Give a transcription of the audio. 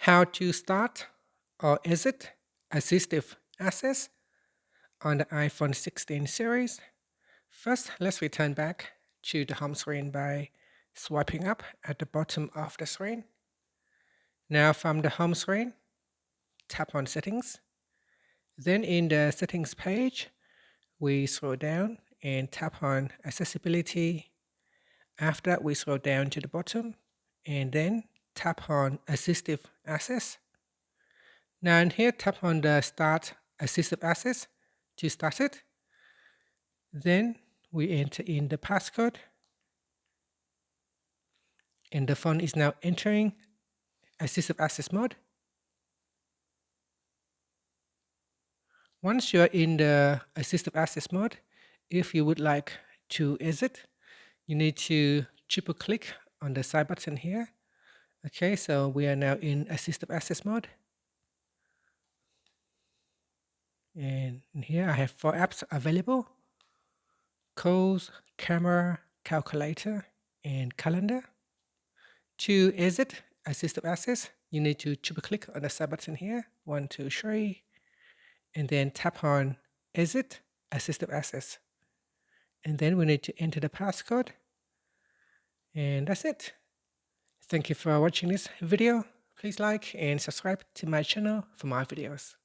How to start or exit Assistive Access on the iPhone 16 series. First, let's return back to the home screen by swiping up at the bottom of the screen. Now from the home screen, tap on Settings. Then in the Settings page, we scroll down and tap on Accessibility. After that, we scroll down to the bottom and then tap on Assistive Access. Now in here, tap on the Start Assistive Access to start it. Then we enter in the passcode. And the phone is now entering Assistive Access mode. Once you're in the Assistive Access mode, if you would like to exit, you need to triple click on the side button here. Okay, so we are now in Assistive Access mode. And in here I have 4 apps available: Calls, Camera, Calculator, and Calendar. To exit Assistive Access, you need to triple click on the side button here, 1, 2, 3, and then tap on Exit Assistive Access. And then we need to enter the passcode. And that's it. Thank you for watching this video. Please like and subscribe to my channel for more videos.